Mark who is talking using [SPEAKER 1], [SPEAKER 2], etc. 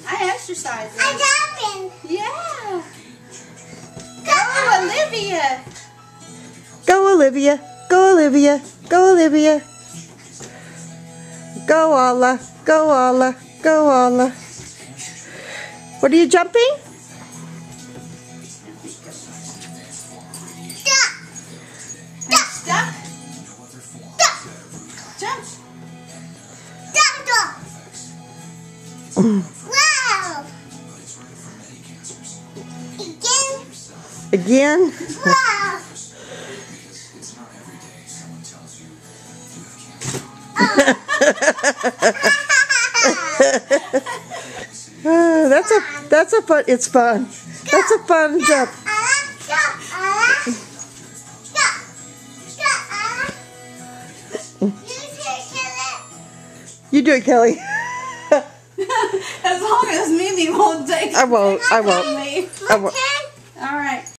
[SPEAKER 1] I exercise.
[SPEAKER 2] I'm jumping.
[SPEAKER 1] Yeah. Go, Olivia.
[SPEAKER 3] Go, Olivia. Go, Olivia. Go, Olivia. Go, Alla. Go, Alla. Go, Alla. What are you jumping?
[SPEAKER 1] Stuck. Jump.
[SPEAKER 2] Wow.
[SPEAKER 3] Again?
[SPEAKER 2] Wow.
[SPEAKER 3] That's a fun. It's fun. That's a fun jump. You do it, Kelly.
[SPEAKER 1] As long as Mimi won't take
[SPEAKER 3] I won't. I won't.
[SPEAKER 1] me.
[SPEAKER 3] I won't.
[SPEAKER 1] All right.